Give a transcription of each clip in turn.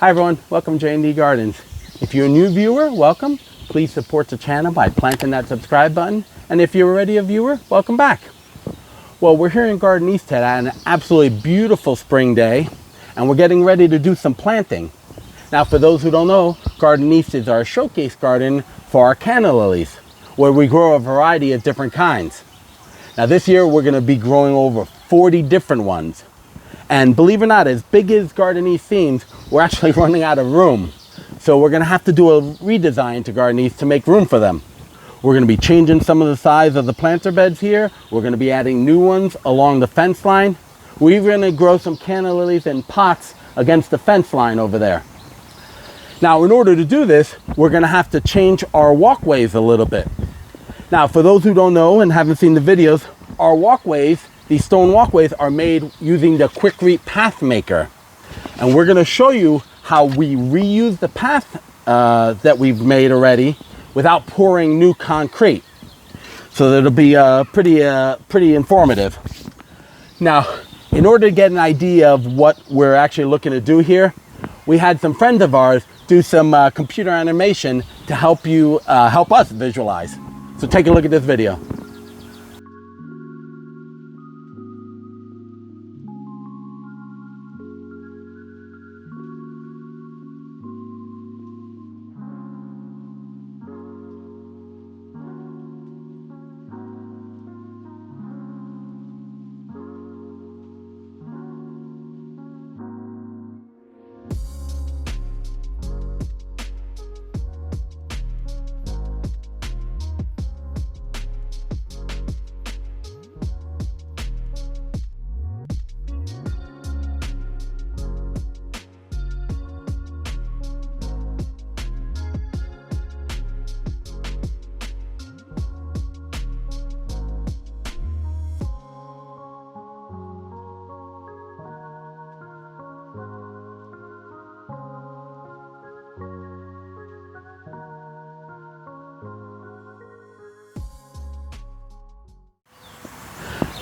Hi everyone, welcome to J&D Gardens. If you're a new viewer, welcome. Please support the channel by planting that subscribe button. And if you're already a viewer, welcome back. Well, we're here in Garden East today on an absolutely beautiful spring day, and we're getting ready to do some planting. Now, for those who don't know, Garden East is our showcase garden for our canna lilies, where we grow a variety of different kinds. Now this year, we're gonna be growing over 40 different ones. And believe it or not, as big as Garden East seems, we're actually running out of room. So we're gonna have to do a redesign to Garden East to make room for them. We're gonna be changing some of the size of the planter beds here. We're gonna be adding new ones along the fence line. We're even gonna grow some canna lilies in pots against the fence line over there. Now, in order to do this, we're gonna have to change our walkways a little bit. Now, for those who don't know and haven't seen the videos, our walkways, these stone walkways, are made using the Quikrete WalkMaker. And we're gonna show you how we reuse the path that we've made already without pouring new concrete. So that'll be pretty informative. Now, in order to get an idea of what we're actually looking to do here, we had some friends of ours do some computer animation to help us visualize. So take a look at this video.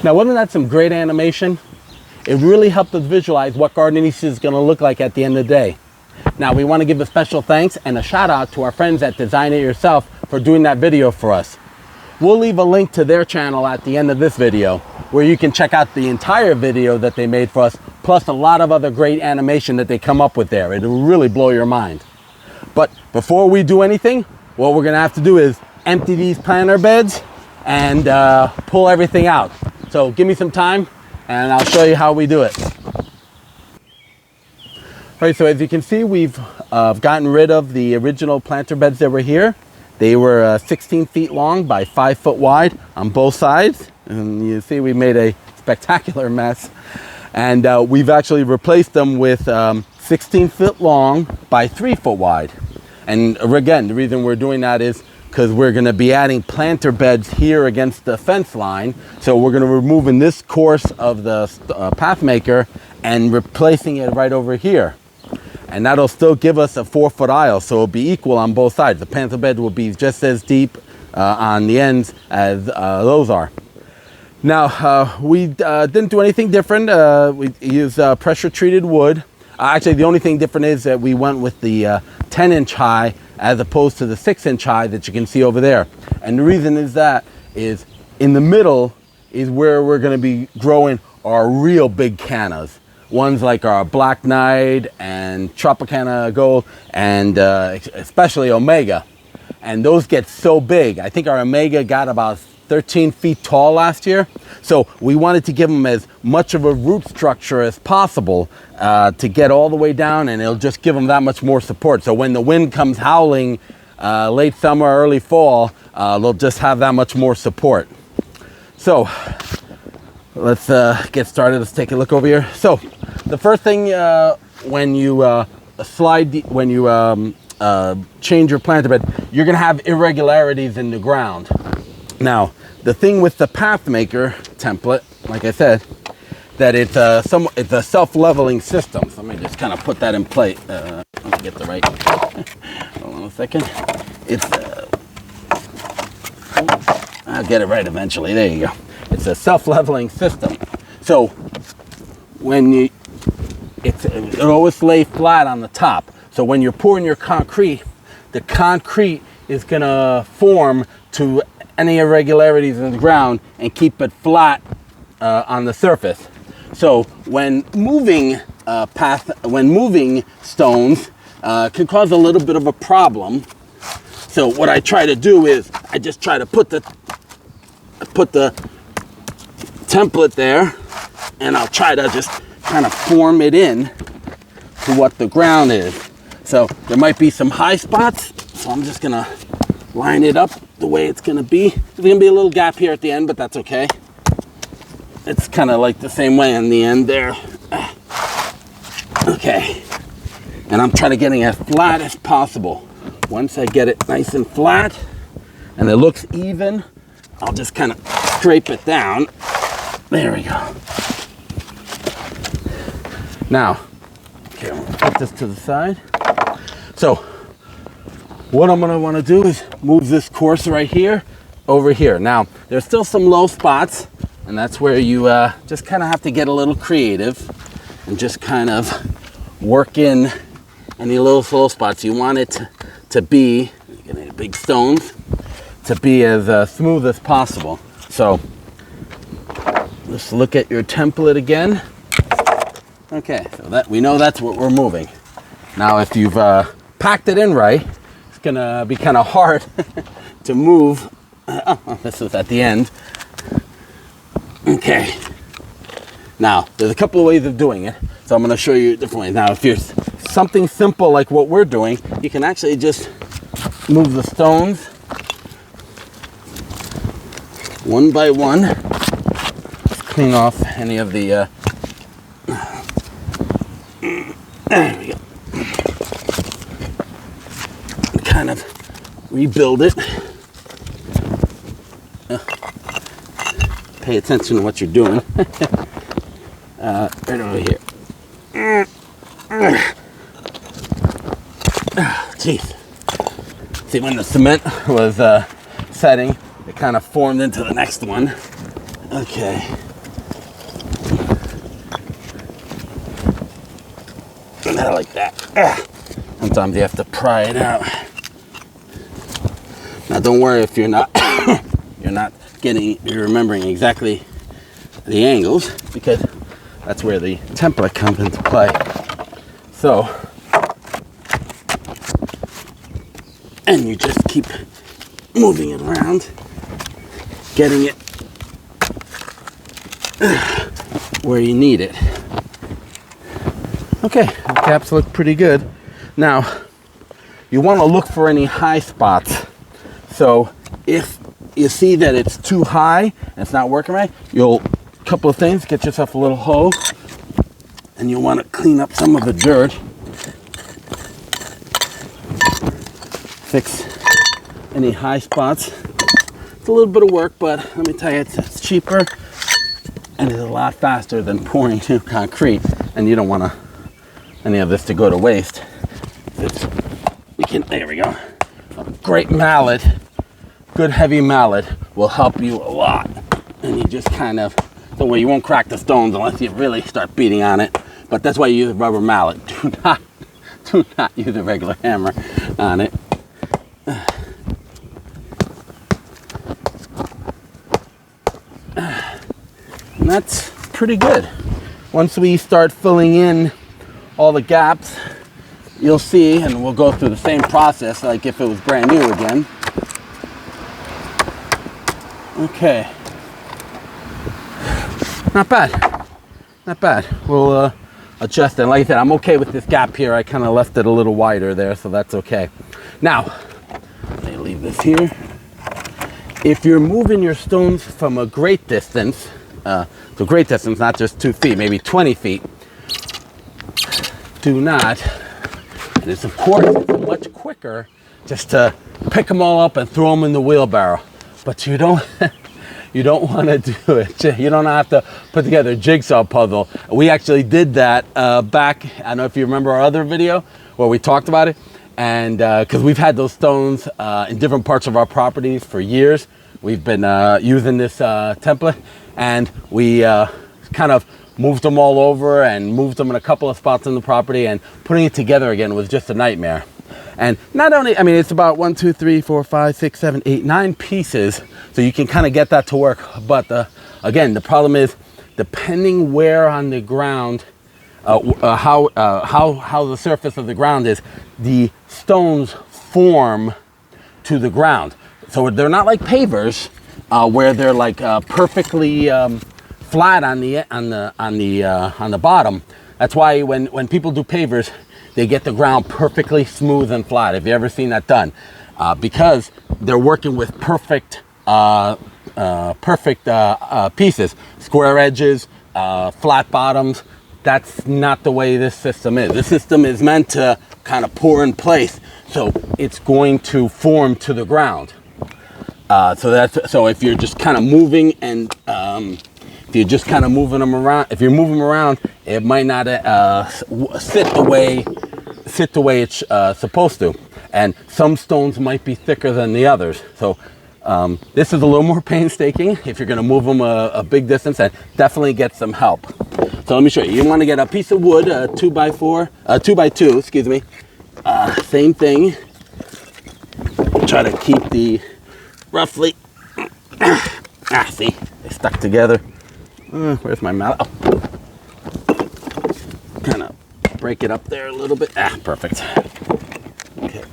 Now, wasn't that some great animation? It really helped us visualize what Garden East is going to look like at the end of the day. Now, we want to give a special thanks and a shout out to our friends at Design It Yourself for doing that video for us. We'll leave a link to their channel at the end of this video, where you can check out the entire video that they made for us, plus a lot of other great animation that they come up with there. It'll really blow your mind. But before we do anything, what we're going to have to do is empty these planter beds and pull everything out. So give me some time and I'll show you how we do it. All right, so as you can see, we've gotten rid of the original planter beds that were here. They were 16 feet long by 5 foot wide on both sides. And you see we made a spectacular mess. And we've actually replaced them with 16 foot long by 3 foot wide. And again, the reason we're doing that is because we're going to be adding planter beds here against the fence line. So we're going to be removing this course of the pathmaker and replacing it right over here. And that'll still give us a 4 foot aisle, so it'll be equal on both sides. The planter bed will be just as deep on the ends as those are. Now, we didn't do anything different. We used pressure treated wood. Actually, the only thing different is that we went with the 10-inch high as opposed to the 6-inch high that you can see over there. And the reason is that is in the middle is where we're going to be growing our real big cannas. Ones like our Black Knight and Tropicana Gold and especially Omega. And those get so big. I think our Omega got about 13 feet tall last year. So we wanted to give them as much of a root structure as possible to get all the way down, and it'll just give them that much more support. So when the wind comes howling late summer, early fall, they'll just have that much more support. So let's get started. Let's take a look over here. So the first thing when you change your planter bed, you're gonna have irregularities in the ground. Now, the thing with the pathmaker template, like I said, that it's a self-leveling system. So let me just kind of put that in place. Let me get the right. Hold on a second. It's I'll get it right eventually. There you go. It's a self-leveling system. So when it'll always lay flat on the top. So when you're pouring your concrete, the concrete is gonna form to any irregularities in the ground and keep it flat on the surface. So when moving stones can cause a little bit of a problem. So what I try to do is I just try to put the template there, and I'll try to just kind of form it in to what the ground is. So there might be some high spots, so I'm just gonna line it up the way it's gonna be. There's gonna be a little gap here at the end, but that's okay. It's kind of like the same way in the end there. Okay, and I'm trying to get it as flat as possible. Once I get it nice and flat and it looks even, I'll just kind of scrape it down. There we go. Now, okay, I'm gonna put this to the side. So, what I'm gonna wanna do is move this course right here over here. Now, there's still some low spots, and that's where you just kind of have to get a little creative and just kind of work in any little low spots. You want it to be, getting big stones, to be as smooth as possible. So, let's look at your template again. Okay, so that we know that's what we're moving. Now, if you've packed it in right, it's gonna be kind of hard to move. Oh, this is at the end. Okay. Now, there's a couple of ways of doing it, so I'm gonna show you different ways. Now, if you're something simple like what we're doing, you can actually just move the stones one by one. Just clean off any of the there we go. Kind of rebuild it. Pay attention to what you're doing. Right over here. Jeez. See, when the cement was setting, it kind of formed into the next one. Okay. Not like that. Sometimes you have to pry it out. Now, don't worry if you're not you're remembering exactly the angles, because that's where the template comes into play. So, and you just keep moving it around, getting it where you need it. Okay, the caps look pretty good. Now, you want to look for any high spots. So if you see that it's too high and it's not working right, couple of things, get yourself a little hoe, and you want to clean up some of the dirt. Fix any high spots. It's a little bit of work, but let me tell you, it's cheaper and it's a lot faster than pouring new concrete, and you don't want any of this to go to waste. There we go. A great mallet, good heavy mallet will help you a lot. And you just kind of, so where you won't crack the stones unless you really start beating on it. But that's why you use a rubber mallet. Do not use a regular hammer on it. And that's pretty good. Once we start filling in all the gaps, you'll see, and we'll go through the same process like if it was brand new again. Okay. Not bad. Not bad. We'll adjust it. Like I said, I'm okay with this gap here. I kind of left it a little wider there, so that's okay. Now, let me leave this here. If you're moving your stones from a great distance, so great distance, not just 2 feet, maybe 20 feet, do not, and it's of course it's much quicker just to pick them all up and throw them in the wheelbarrow. But you don't you don't want to do it. You don't have to put together a jigsaw puzzle. We actually did that back, I don't know if you remember our other video where we talked about it, and because we've had those stones in different parts of our properties for years. We've been using this template, and we kind of moved them all over and moved them in a couple of spots on the property, and putting it together again was just a nightmare. And not only, I mean, it's about 1, 2, 3, 4, 5, 6, 7, 8, 9 pieces, so you can kind of get that to work. But again, the problem is, depending where on the ground, how the surface of the ground is, the stones form to the ground. So they're not like pavers, where they're like perfectly flat on the bottom. That's why when people do pavers, they get the ground perfectly smooth and flat. Have you ever seen that done? Because they're working with perfect pieces, square edges, flat bottoms. That's not the way this system is. This system is meant to kind of pour in place, so it's going to form to the ground. So if you're just kind of moving and if you're just kind of moving them around, if you're moving them around, it might not sit the way it's supposed to. And some stones might be thicker than the others. So this is a little more painstaking if you're going to move them a big distance, and definitely get some help. So let me show you. You want to get a piece of wood, 2x2, excuse me. Same thing. Try to keep the roughly. See, they stuck together. Where's my mallet? Oh. Kind of break it up there a little bit. Perfect. Okay.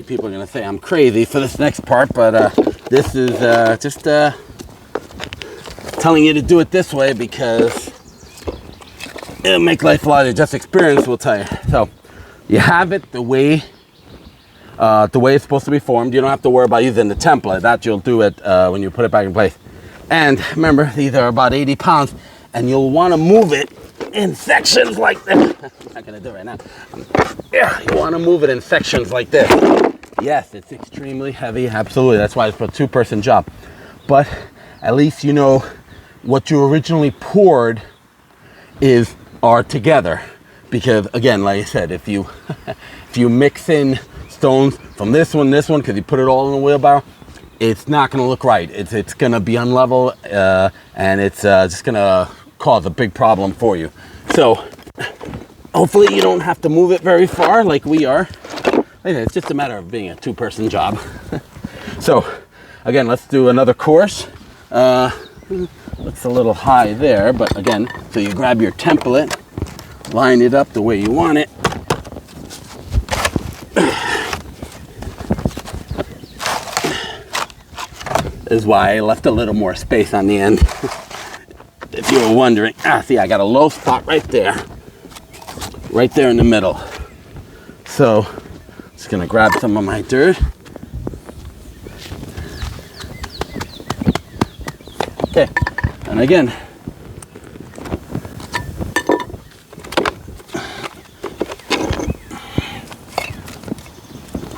People are going to say I'm crazy for this next part, but this is just telling you to do it this way because it'll make life a lot easier. Just experience will tell you. So you have it the way it's supposed to be formed. You don't have to worry about using the template. That you'll do it when you put it back in place. And remember, these are about 80 pounds, and you'll want to move it in sections like this. I'm not going to do it right now. Yeah, you want to move it in sections like this. Yes, it's extremely heavy, absolutely. That's why it's a two-person job. But at least you know what you originally poured are together. Because again, like I said, if you mix in stones from this one, because you put it all in a wheelbarrow, it's not going to look right. It's going to be unlevel, and it's just going to cause a big problem for you. So hopefully you don't have to move it very far like we are. It's just a matter of being a two-person job. So again, let's do another course. Looks a little high there, but again, so you grab your template, line it up the way you want it. This is why I left a little more space on the end. If you were wondering, see, I got a low spot right there in the middle. So just gonna grab some of my dirt. Okay, and again,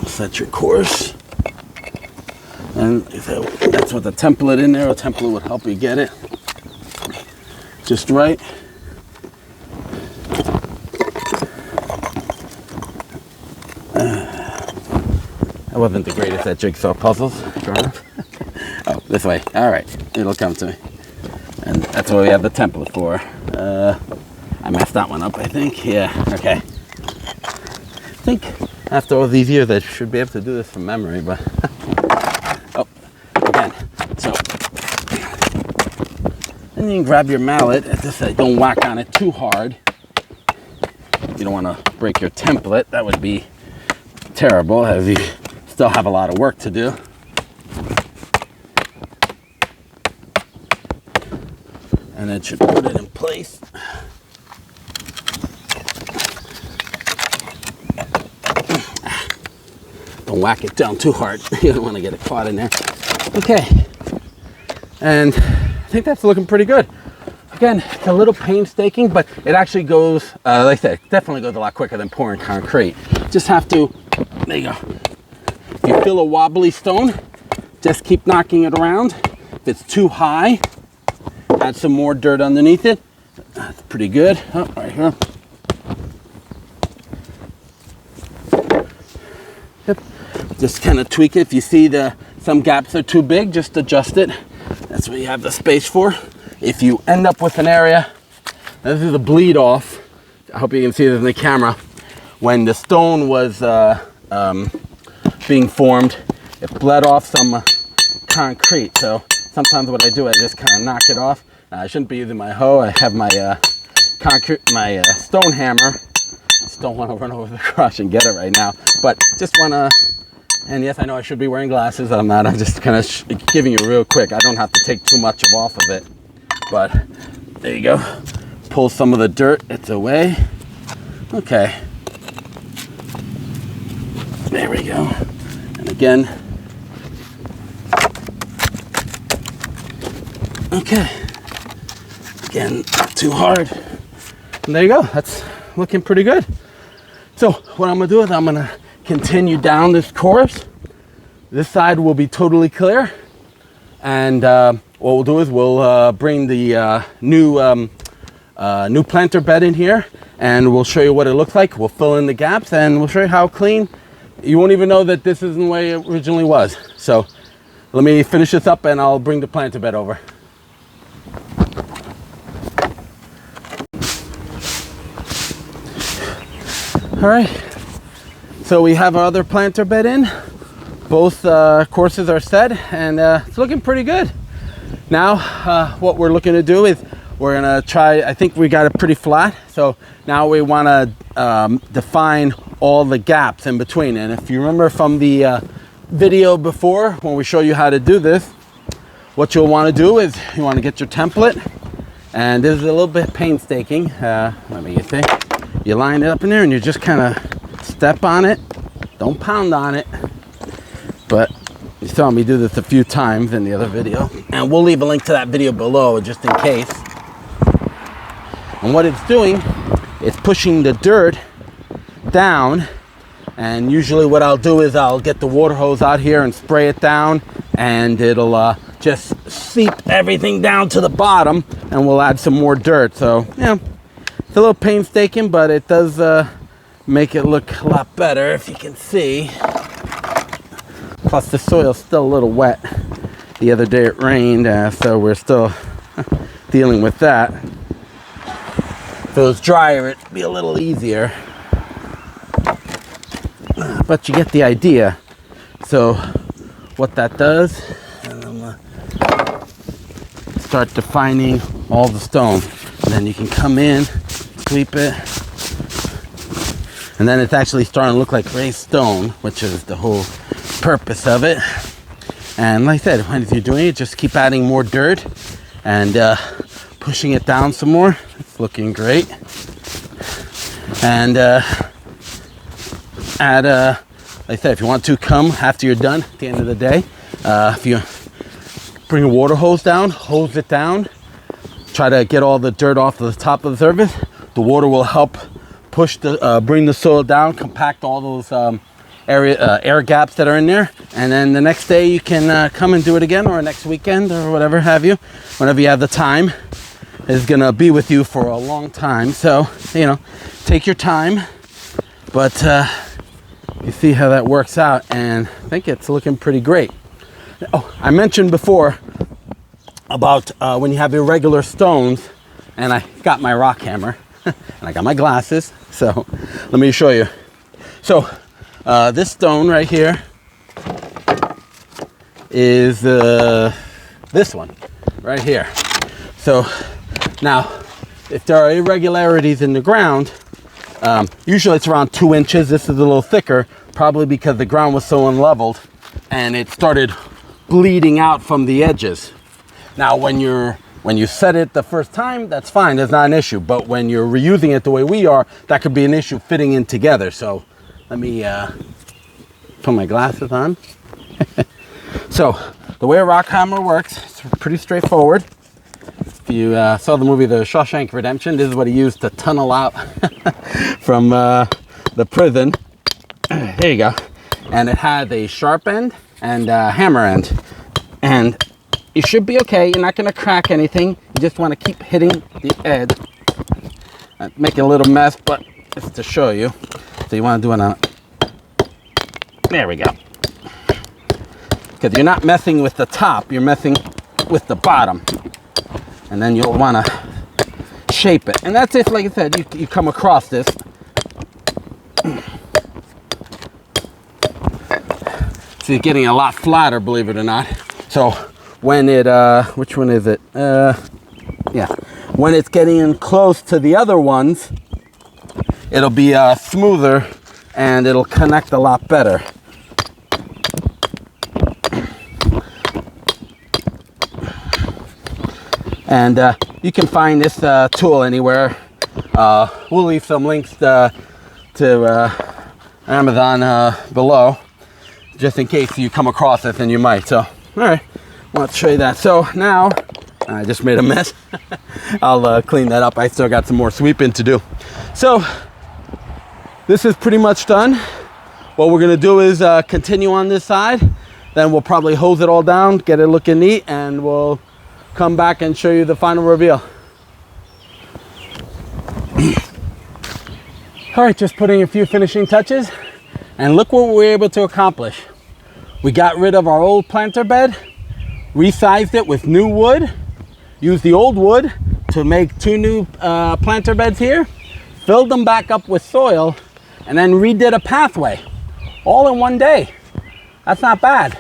set your course. And that's what the template in there, a template would help you get it just right. I wasn't the greatest at jigsaw puzzles. Oh, this way. All right, it'll come to me. And that's what we have the template for. I messed that one up, I think. Yeah, okay. I think after all these years, I should be able to do this from memory, but oh, again. So, and you can grab your mallet. As I said, don't whack on it too hard. You don't want to break your template. That would be terrible, as you still have a lot of work to do. And it should put it in place. Don't whack it down too hard. You don't want to get it caught in there. Okay. And I think that's looking pretty good. Again, it's a little painstaking, but it actually goes, like I said, definitely goes a lot quicker than pouring concrete. Just have to, there you go. If you feel a wobbly stone, just keep knocking it around. If it's too high, add some more dirt underneath it. That's pretty good. Oh, right here. Yep. just kind of tweak it. If you see some gaps are too big, just adjust it. That's what you have the space for. If you end up with an area, this is a bleed off. I hope you can see this in the camera. When the stone was being formed, it bled off some concrete. So sometimes what I do, I just kind of knock it off. I shouldn't be using my hoe. I have my stone hammer. I just don't want to run over the crush and get it right now. But just want to, and yes, I know I should be wearing glasses. I'm not. I'm just kind of giving you real quick. I don't have to take too much off of it. But there you go. Pull some of the dirt. It's away. Okay. There we go. And again. Okay. Again, not too hard. And there you go. That's looking pretty good. So what I'm gonna do is I'm gonna continue down this course. This side will be totally clear. And what we'll do is we'll bring the new planter bed in here, and we'll show you what it looks like. We'll fill in the gaps, and we'll show you how clean. You won't even know that this isn't the way it originally was. So let me finish this up, and I'll bring the planter bed over. All right, so we have our other planter bed in. Both courses are set, and it's looking pretty good. Now, what we're looking to do is we're gonna try, I think we got it pretty flat. So now we wanna define all the gaps in between. And if you remember from the video before, when we show you how to do this, what you'll wanna do is you wanna get your template. And this is a little bit painstaking. Let me see. You line it up in there and you just kind of step on it. Don't pound on it. But you saw me do this a few times in the other video. And we'll leave a link to that video below just in case. And what it's doing is pushing the dirt down. And usually what I'll do is I'll get the water hose out here and spray it down. And it'll just seep everything down to the bottom. And we'll add some more dirt. So, yeah. It's a little painstaking, but it does make it look a lot better, if you can see. Plus the soil's still a little wet. The other day it rained, so we're still dealing with that. If it was drier, it'd be a little easier. But you get the idea. So what that does, and I'm gonna start defining all the stone. And then you can come in, sweep it, and then it's actually starting to look like raised stone, which is the whole purpose of it. And like I said, when you're doing it, just keep adding more dirt and pushing it down some more. It's looking great. And add, like I said, if you want to come after you're done at the end of the day, if you bring a water hose down, hose it down, try to get all the dirt off the top of the surface. The water will help push bring the soil down, compact all those air gaps that are in there. And then the next day you can come and do it again, or next weekend or whatever have you, whenever you have the time. It's gonna be with you for a long time. So, you know, take your time, but you see how that works out, and I think it's looking pretty great. Oh, I mentioned before about when you have irregular stones, and I got my rock hammer and I got my glasses, so let me show you. So this stone right here is this one right here. So now if there are irregularities in the ground, usually it's around 2 inches. This is a little thicker, probably because the ground was so unleveled and it started bleeding out from the edges. Now, when you set it the first time, that's fine. That's not an issue. But when you're reusing it the way we are, that could be an issue fitting in together. So let me put my glasses on. So the way a rock hammer works, it's pretty straightforward. If you saw the movie The Shawshank Redemption, this is what he used to tunnel out from the prison. There you go. And it had a sharp end and a hammer end. And you should be okay. You're not going to crack anything. You just want to keep hitting the edge. Making a little mess, but it's to show you. So you want to do it on. There we go. because you're not messing with the top, you're messing with the bottom. And then you'll want to shape it. And that's if, like I said, you come across this. So you're getting a lot flatter, believe it or not. So when it, which one is it? Yeah, when it's getting close to the other ones, it'll be smoother and it'll connect a lot better. And you can find this tool anywhere. We'll leave some links to Amazon below, just in case you come across this, and you might. So, all right, I want to show you that. So now, I just made a mess. I'll clean that up. I still got some more sweeping to do. So this is pretty much done. What we're gonna do is continue on this side. Then we'll probably hose it all down, get it looking neat, and we'll come back and show you the final reveal. All right, just putting a few finishing touches, and look what we were able to accomplish. We got rid of our old planter bed, resized it with new wood, used the old wood to make 2 new planter beds here, filled them back up with soil, and then redid a pathway, all in one day. That's not bad.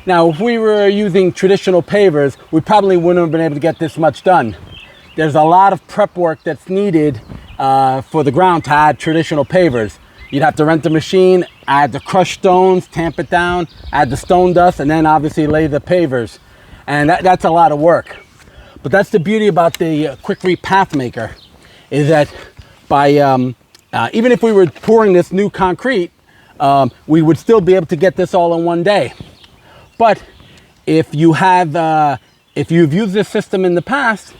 Now, if we were using traditional pavers, we probably wouldn't have been able to get this much done. There's a lot of prep work that's needed for the ground to add traditional pavers. You'd have to rent a machine, add the crushed stones, tamp it down, add the stone dust, and then obviously lay the pavers. And that's a lot of work. But that's the beauty about the Quikrete WalkMaker, is that by, even if we were pouring this new concrete, we would still be able to get this all in one day. But if you have, if you've used this system in the past,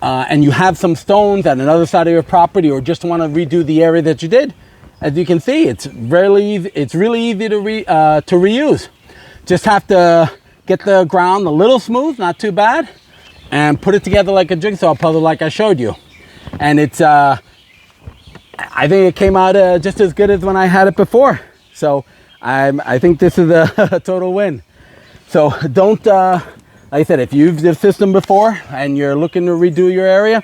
and you have some stones at another side of your property, or just want to redo the area that you did, as you can see, it's really easy to reuse. Just have to get the ground a little smooth, not too bad, and put it together like a jigsaw puzzle, like I showed you. And it's, I think it came out just as good as when I had it before. So I think this is a total win. So don't, like I said, if you've used this system before and you're looking to redo your area,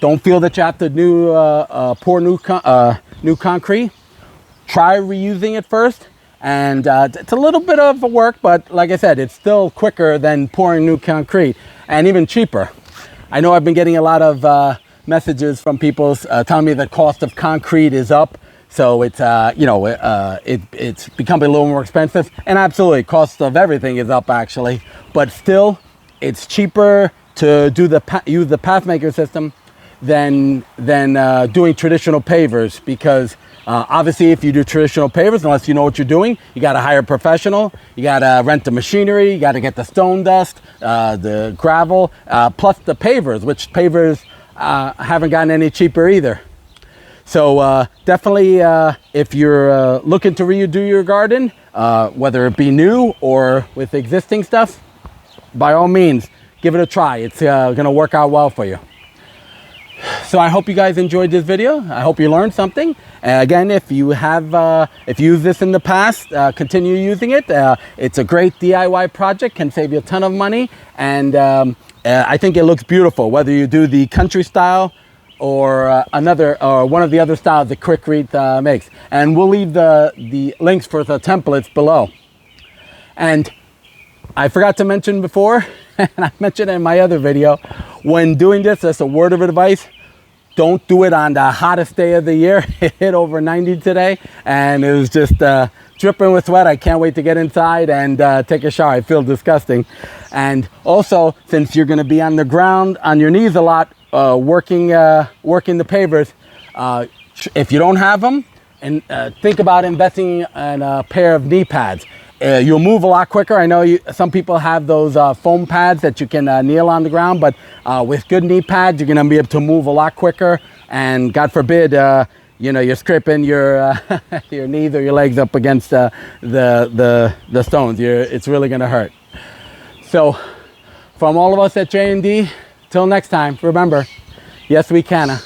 don't feel that you have to pour new concrete. Try reusing it first. And it's a little bit of work, but like I said, it's still quicker than pouring new concrete, and even cheaper. I know I've been getting a lot of messages from people telling me the cost of concrete is up. So it's, you know, it's becoming a little more expensive, and absolutely, cost of everything is up actually, but still it's cheaper to do use the WalkMaker system than doing traditional pavers, because obviously if you do traditional pavers, unless you know what you're doing, you got to hire a professional, you got to rent the machinery, you got to get the stone dust, the gravel, plus the pavers, which pavers haven't gotten any cheaper either. So definitely, if you're looking to redo your garden, whether it be new or with existing stuff, by all means, give it a try. It's gonna work out well for you. So I hope you guys enjoyed this video. I hope you learned something. Again, if you have, if you used this in the past, continue using it. It's a great DIY project, can save you a ton of money, and I think it looks beautiful, whether you do the country style or one of the other styles that Quikrete makes. And we'll leave the links for the templates below. And I forgot to mention before, and I mentioned it in my other video, when doing this, that's a word of advice: don't do it on the hottest day of the year. It hit over 90 today, and it was just dripping with sweat. I can't wait to get inside and take a shower. I feel disgusting. And also, since you're gonna be on the ground, on your knees a lot, working the pavers, if you don't have them, and think about investing in a pair of knee pads. You'll move a lot quicker. I know some people have those foam pads that you can kneel on the ground, but with good knee pads, you're gonna be able to move a lot quicker. And God forbid, you know, you're scraping your your knees or your legs up against the stones. It's really gonna hurt. So, from all of us at J&D, till next time, remember, yes, we can.